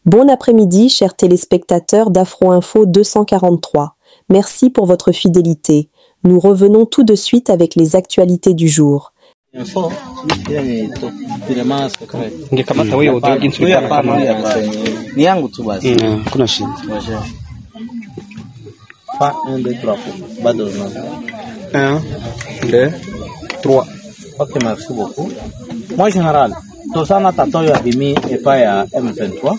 Bon après-midi, chers téléspectateurs d'Afro-Info 243. Merci pour votre fidélité. Nous revenons tout de suite avec les actualités du jour. Ok, merci beaucoup. Moi, général, tout ça, na tato ya bimi et pas ya M23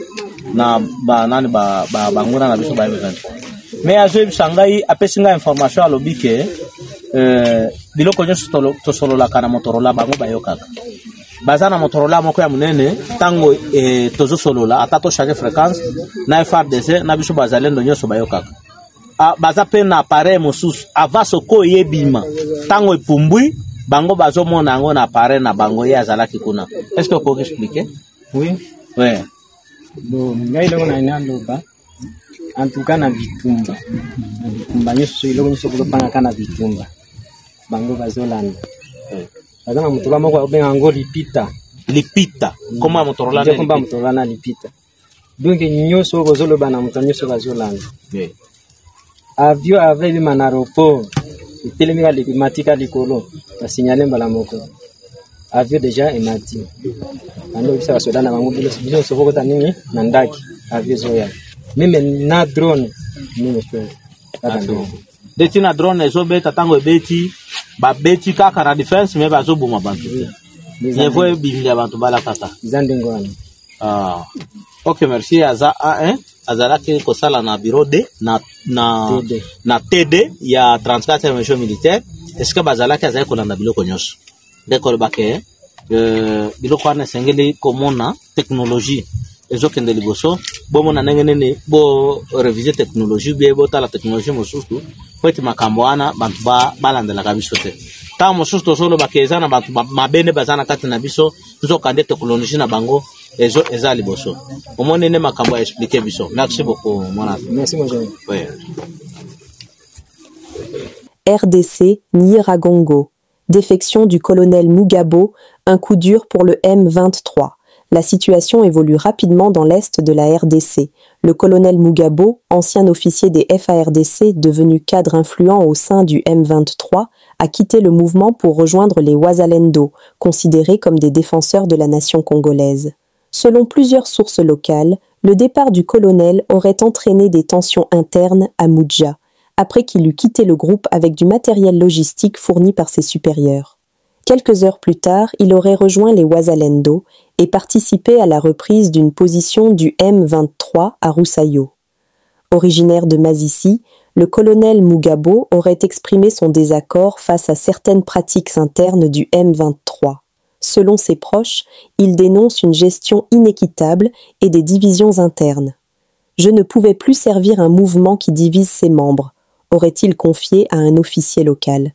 na banguna na biso ba M23. Mais azo Shanghai apesinga information à lobike biloko nyoso to solo la kana Motorola bango bayokaka. Bazana Motorola moko ya munene tango tozo solo la atato changer fréquence na FRDC na biso bazalendo nyoso bayokaka. Baza pe na appareil mosusu avaso ko yebima tango epumbwi bango bazo mona ngo na appareil na bango ya zalaki kuna. Est-ce que vous pouvez expliquer? Oui. Ouais. Bon, ngai lo na ina loba. En tout cas na bitumba. Na bitumba nyoso iloko nyoso kulopanga kana bitumba. Bango bazolanda. Bazana Motorola moko obenga ngo lipita. Lipita. Comment Motorola na lipita? Motorola na lipita. Donc nyoso bozoloba na Motorola nyoso bazolanda. Oui. Avion avec le aéroport. Téléméga climatique à l'écolo, la signalé balamoko. Avion déjà est mati. Ando ça se donne à mon boulot, c'est ce que t'as nandaki avion zoya. Même na drone, ni monsieur. Deti na drone ezo beta tango beti, ba beti kaka na defense mais bazo boma bantu. Ne voye bimlia bantu bala kaka. Zandengwana. Ah. Ok, merci Aza A1. Azala ki kosala na bureau D na TD ya 34 information militaire. Est-ce que bazala ki azala kolanda biloko nyonso? Deko bake biloko wana sengeli komona technologie ezokende liboso bomo na ndenge nene bo réviser technologie bien bo tala technologie mosusu po eti makambo wana bantu balandela ka biso te. Ta mosusu tozolo bakeza na bantu mabene bazana kati na biso tuzokande technologie na bango eza liboso. Omone ne makambo ya expliquer biso. Merci beaucoup mon ami. Merci mon jeune. Oui. RDC Nyiragongo. Défection du colonel Mugabo, un coup dur pour le M23. La situation évolue rapidement dans l'est de la RDC. Le colonel Mugabo, ancien officier des FARDC devenu cadre influent au sein du M23, a quitté le mouvement pour rejoindre les Wazalendo, considérés comme des défenseurs de la nation congolaise. Selon plusieurs sources locales, le départ du colonel aurait entraîné des tensions internes à Moudja, après qu'il eut quitté le groupe avec du matériel logistique fourni par ses supérieurs. Quelques heures plus tard, il aurait rejoint les Wazalendo et participé à la reprise d'une position du M23 à Roussayo. Originaire de Masisi, le colonel Mugabo aurait exprimé son désaccord face à certaines pratiques internes du M23. Selon ses proches, il dénonce une gestion inéquitable et des divisions internes. « Je ne pouvais plus servir un mouvement qui divise ses membres », aurait-il confié à un officier local.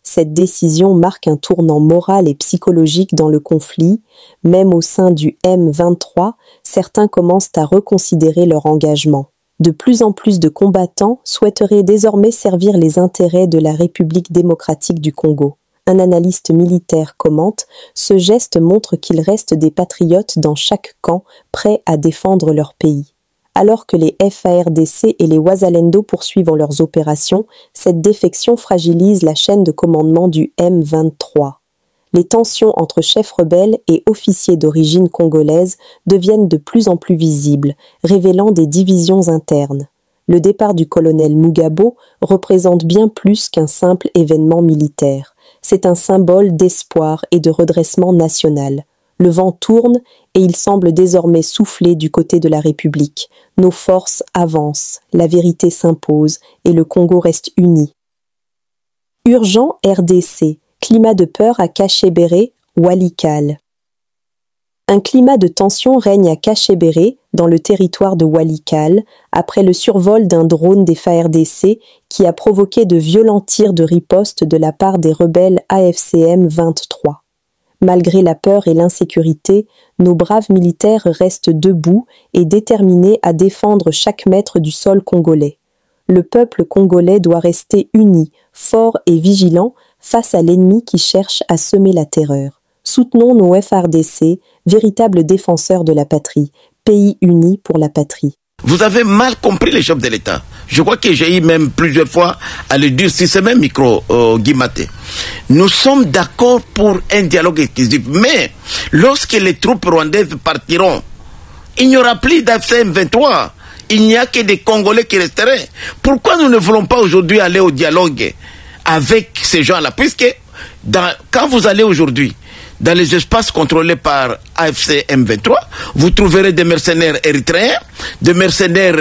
Cette décision marque un tournant moral et psychologique dans le conflit. Même au sein du M23, certains commencent à reconsidérer leur engagement. De plus en plus de combattants souhaiteraient désormais servir les intérêts de la République démocratique du Congo. Un analyste militaire commente « Ce geste montre qu'il reste des patriotes dans chaque camp, prêts à défendre leur pays ». Alors que les FARDC et les Wazalendo poursuivent leurs opérations, cette défection fragilise la chaîne de commandement du M23. Les tensions entre chefs rebelles et officiers d'origine congolaise deviennent de plus en plus visibles, révélant des divisions internes. Le départ du colonel Mugabo représente bien plus qu'un simple événement militaire. C'est un symbole d'espoir et de redressement national. Le vent tourne et il semble désormais souffler du côté de la République. Nos forces avancent, la vérité s'impose et le Congo reste uni. Urgent RDC, climat de peur à Kachebere, Walikale. Un climat de tension règne à Kachebere, dans le territoire de Walikale, après le survol d'un drone des FARDC qui a provoqué de violents tirs de riposte de la part des rebelles AFCM 23. Malgré la peur et l'insécurité, nos braves militaires restent debout et déterminés à défendre chaque mètre du sol congolais. Le peuple congolais doit rester uni, fort et vigilant face à l'ennemi qui cherche à semer la terreur. Soutenons nos FARDC, véritables défenseurs de la patrie. pays unis pour la patrie. Vous avez mal compris les chefs de l'État. Je crois que j'ai eu même plusieurs fois à le dire sur ce même micro, Guimaté. Nous sommes d'accord pour un dialogue exclusif, mais lorsque les troupes rwandaises partiront, il n'y aura plus d'AFC M23. Il n'y a que des Congolais qui resteraient. Pourquoi nous ne voulons pas aujourd'hui aller au dialogue avec ces gens-là? Puisque quand vous allez aujourd'hui dans les espaces contrôlés par AFC M23, vous trouverez des mercenaires érythréens, des mercenaires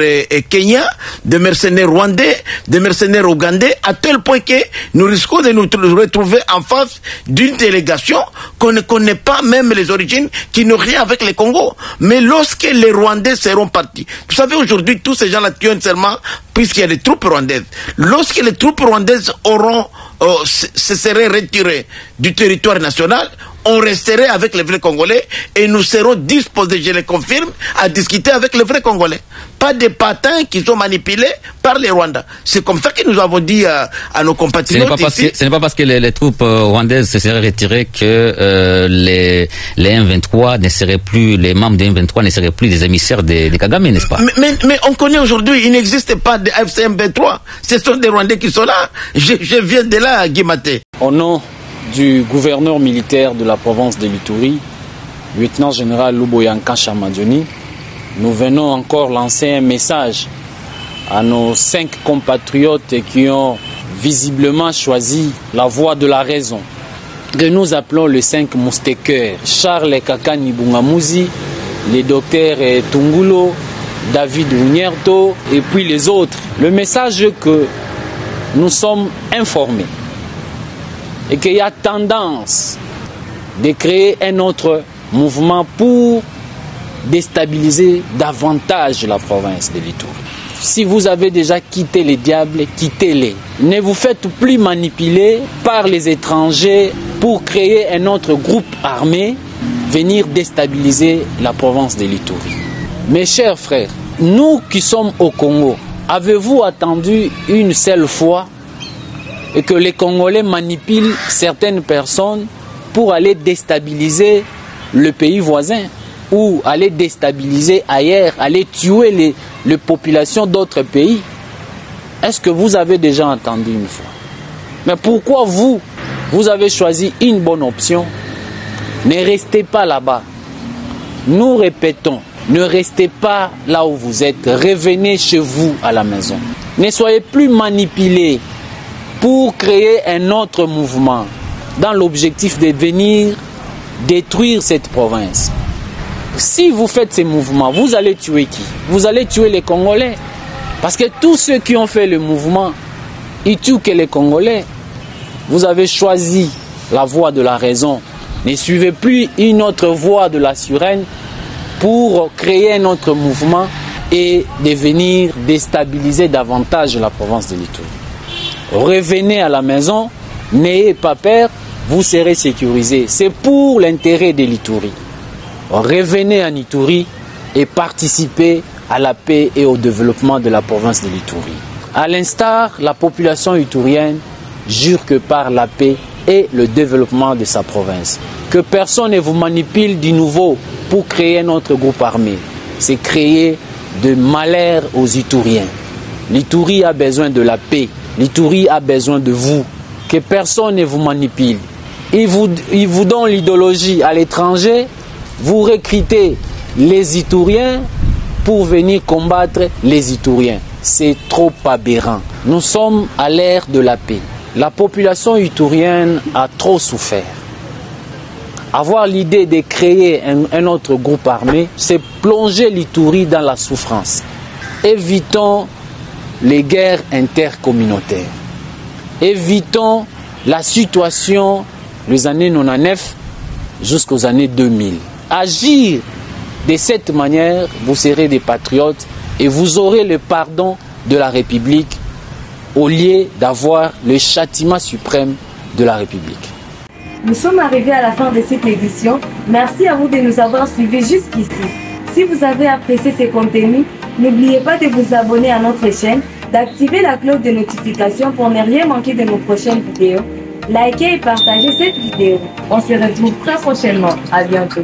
kenyans, des mercenaires rwandais, des mercenaires ougandais, à tel point que nous risquons de nous retrouver en face d'une délégation qu'on ne connaît pas même les origines, qui n'ont rien avec les Congo. Mais lorsque les Rwandais seront partis, vous savez aujourd'hui tous ces gens-là tuent seulement puisqu'il y a des troupes rwandaises. Lorsque les troupes rwandaises se seraient retirées du territoire national, on resterait avec les vrais Congolais et nous serons disposés, je le confirme, à discuter avec les vrais Congolais. Pas des patins qui sont manipulés par les Rwandais. C'est comme ça que nous avons dit à nos compatriotes. Ce n'est pas parce que les troupes rwandaises se seraient retirées que les M23 ne seraient plus, les membres des M23 ne seraient plus des émissaires de Kagame, n'est-ce pas? Mais on connaît aujourd'hui, il n'existe pas de AFC M23. Ce sont des Rwandais qui sont là. Je viens de là, Guimaté. Au nom du gouverneur militaire de la province de l'Ituri, lieutenant-général Luboyanka Chamadjoni, nous venons encore lancer un message à nos 5 compatriotes qui ont visiblement choisi la voie de la raison, que nous appelons les 5 mousquetaires: Charles Kakani Bungamuzi, les docteurs Tungulo, David Unyerto et puis les autres. Le message est que nous sommes informés et qu'il y a tendance de créer un autre mouvement pour déstabiliser davantage la province de l'Ituri. Si vous avez déjà quitté les diables, quittez-les. Ne vous faites plus manipuler par les étrangers pour créer un autre groupe armé, venir déstabiliser la province de l'Ituri. Mes chers frères, nous qui sommes au Congo, avez-vous attendu une seule fois et que les Congolais manipulent certaines personnes pour aller déstabiliser le pays voisin ou aller déstabiliser ailleurs, aller tuer les populations d'autres pays? Est-ce que vous avez déjà entendu une fois? Mais pourquoi vous avez choisi une bonne option? Ne restez pas là-bas. Nous répétons, ne restez pas là où vous êtes. Revenez chez vous à la maison. Ne soyez plus manipulés pour créer un autre mouvement dans l'objectif de venir détruire cette province. Si vous faites ces mouvements, vous allez tuer qui? Vous allez tuer les Congolais. Parce que tous ceux qui ont fait le mouvement, ils tuent que les Congolais. Vous avez choisi la voie de la raison. Ne suivez plus une autre voie de la sirène pour créer un autre mouvement et de venir déstabiliser davantage la province de l'Ituri. Revenez à la maison, n'ayez pas peur, vous serez sécurisés. C'est pour l'intérêt de l'Ituri. Revenez en Ituri et participez à la paix et au développement de la province de l'Ituri. À l'instar, la population iturienne jure que par la paix et le développement de sa province. Que personne ne vous manipule du nouveau pour créer un autre groupe armé. C'est créer de malheur aux Ituriens. L'Ituri a besoin de la paix. L'Ituri a besoin de vous. Que personne ne vous manipule. Ils vous donnent l'idéologie à l'étranger. Vous recrutez les Ituriens pour venir combattre les Ituriens. C'est trop aberrant. Nous sommes à l'ère de la paix. La population iturienne a trop souffert. Avoir l'idée de créer un autre groupe armé, c'est plonger l'Ituri dans la souffrance. Évitons les guerres intercommunautaires. Évitons la situation des années 99 jusqu'aux années 2000. Agir de cette manière, vous serez des patriotes et vous aurez le pardon de la République au lieu d'avoir le châtiment suprême de la République. Nous sommes arrivés à la fin de cette édition. Merci à vous de nous avoir suivis jusqu'ici. Si vous avez apprécié ces contenus, n'oubliez pas de vous abonner à notre chaîne, d'activer la cloche de notification pour ne rien manquer de nos prochaines vidéos. Likez et partagez cette vidéo. On se retrouve très prochainement. À bientôt.